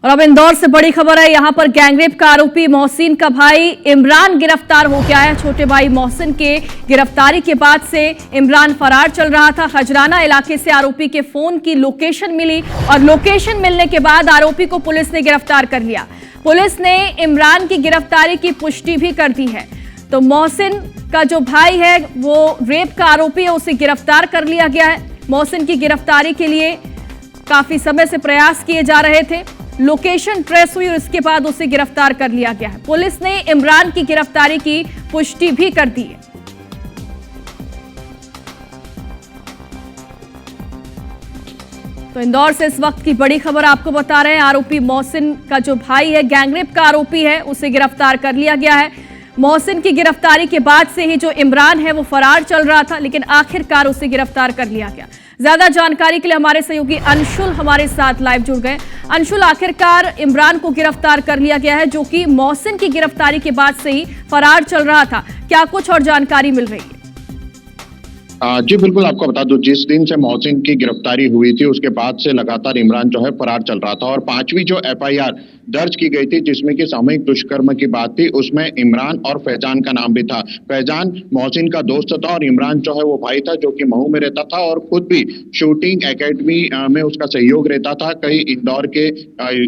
और अब इंदौर से बड़ी खबर है। यहां पर गैंगरेप का आरोपी मोहसिन का भाई इमरान गिरफ्तार हो गया है। छोटे भाई मोहसिन के गिरफ्तारी के बाद से इमरान फरार चल रहा था। खजराना इलाके से आरोपी के फोन की लोकेशन मिली और लोकेशन मिलने के बाद आरोपी को पुलिस ने गिरफ्तार कर लिया। पुलिस ने इमरान की गिरफ्तारी की पुष्टि भी कर दी है। तो मोहसिन का जो भाई है वो रेप का आरोपी है, उसे गिरफ्तार कर लिया गया है। मोहसिन की गिरफ्तारी के लिए काफी समय से प्रयास किए जा रहे थे। लोकेशन ट्रेस हुई और इसके बाद उसे गिरफ्तार कर लिया गया है। पुलिस ने इमरान की गिरफ्तारी की पुष्टि भी कर दी है। तो इंदौर से इस वक्त की बड़ी खबर आपको बता रहे हैं। आरोपी मोहसिन का जो भाई है, गैंगरेप का आरोपी है, उसे गिरफ्तार कर लिया गया है। मोहसिन की गिरफ्तारी के बाद से ही जो इमरान है वो फरार चल रहा था, लेकिन आखिरकार उसे गिरफ्तार कर लिया गया। ज्यादा जानकारी के लिए हमारे सहयोगी अंशुल हमारे साथ लाइव जुड़ गए। अंशुल, आखिरकार इमरान को गिरफ्तार कर लिया गया है, जो कि मोहसिन की गिरफ्तारी के बाद से ही फरार चल रहा था। क्या कुछ और जानकारी मिल रही है? जी बिल्कुल, आपको बता दूं, जिस दिन से मोहसिन की गिरफ्तारी हुई थी उसके बाद से लगातार इमरान जो है फरार चल रहा था और पांचवी जो एफआईआर दर्ज की गई थी जिसमें कि सामूहिक दुष्कर्म की बात थी, उसमें इमरान और फैजान का नाम भी था। फैजान मोहसिन का दोस्त था और इमरान जो है वो भाई था, जो कि महू में रहता था और खुद भी शूटिंग एकेडमी में उसका सहयोग रहता था। कई इंदौर के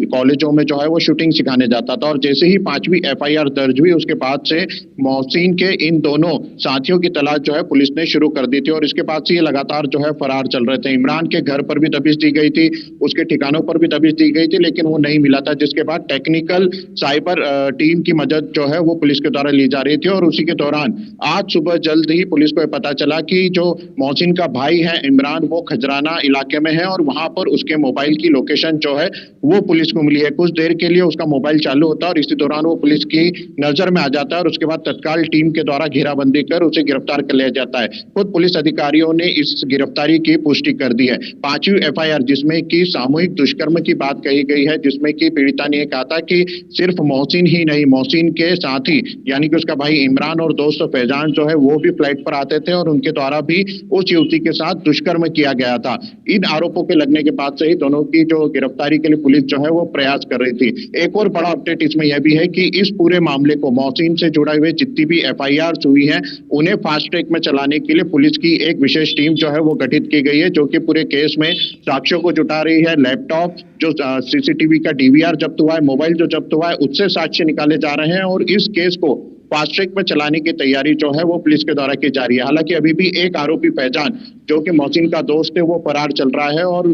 कॉलेजों में जो है वो शूटिंग सिखाने जाता था। और जैसे ही पांचवी एफआईआर दर्ज हुई उसके बाद से मोहसिन के इन दोनों साथियों की तलाश जो है पुलिस ने शुरू कर दी थी और इसके बाद से ये लगातार जो है फरार चल रहे थे। इमरान के घर पर भी दबिश दी गई थी, उसके ठिकानों पर भी दबिश दी गई थी, लेकिन वो नहीं मिला था। जिसके बाद टेक्निकल साइबर टीम की मदद जो है वो पुलिस के द्वारा ली जा रही थी और उसी के दौरान आज सुबह जल्द ही पुलिस को पता चला कि जो मोहसिन का भाई है इमरान, वो खजराना इलाके में है और वहां पर उसके मोबाइल की लोकेशन जो है वो पुलिस को मिली है। कुछ देर के लिए उसका मोबाइल चालू होता है और इसी दौरान वो पुलिस की नजर में आ जाता है और उसके बाद तत्काल टीम के द्वारा घेराबंदी कर उसे गिरफ्तार कर लिया जाता है। खुद पुलिस अधिकारियों ने इस गिरफ्तारी की पुष्टि कर दी है। पांचवी एफआईआर जिसमें कि सामूहिक दुष्कर्म की बात कही गई है, जिसमें कि पीड़िता ने कहा था कि सिर्फ मोहसिन ही नहीं, मोहसिन के साथी यानी कि उसका भाई इमरान और दोस्त फैजान जो है वो भी फ्लाइट पर आते थे और उनके द्वारा भी उस युवती के साथ दुष्कर्म किया गया था। इन आरोपों के लगने के बाद से ही दोनों की जो गिरफ्तारी के लिए पुलिस जो है वो प्रयास कर रही थी। एक और बड़ा अपडेट इसमें यह भी है कि इस पूरे मामले को, मोहसिन से जुड़े हुए जितनी भी एफआईआर हुई है, उन्हें फास्ट ट्रैक में चलाने के लिए पुलिस की एक विशेष टीम जो है वो गठित की गई है, जो कि पूरे केस में साक्ष्यों को जुटा रही है। लैपटॉप जो सीसीटीवी का डीवीआर जब्त हुआ है, मोबाइल जो जब्त हुआ है, उससे साक्ष्य निकाले जा रहे हैं और इस केस को फास्ट ट्रैक में चलाने की तैयारी जो है वो पुलिस के द्वारा की जा रही है। हालांकि अभी भी एक आरोपी फैजान, जो कि मोहसिन का दोस्त है, वो फरार चल रहा है और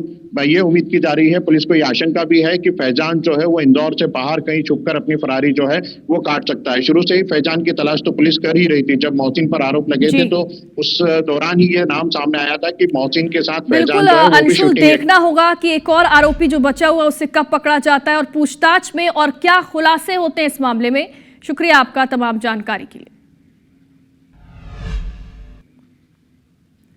ये उम्मीद की जा रही है, पुलिस को ये आशंका भी है कि फैजान जो है वो इंदौर से बाहर कहीं छुपकर अपनी फरारी जो है वो काट सकता है। शुरू से ही फैजान की तलाश तो पुलिस कर ही रही थी। जब मोहसिन पर आरोप लगे थे तो उस दौरान ही ये नाम सामने आया था कि मोहसिन के साथ फैजान जो है वो भी शूटिंग। देखना होगा कि एक और आरोपी जो बचा हुआ उसे कब पकड़ा जाता है और पूछताछ में और क्या खुलासे होते हैं इस मामले में। शुक्रिया आपका तमाम जानकारी के लिए।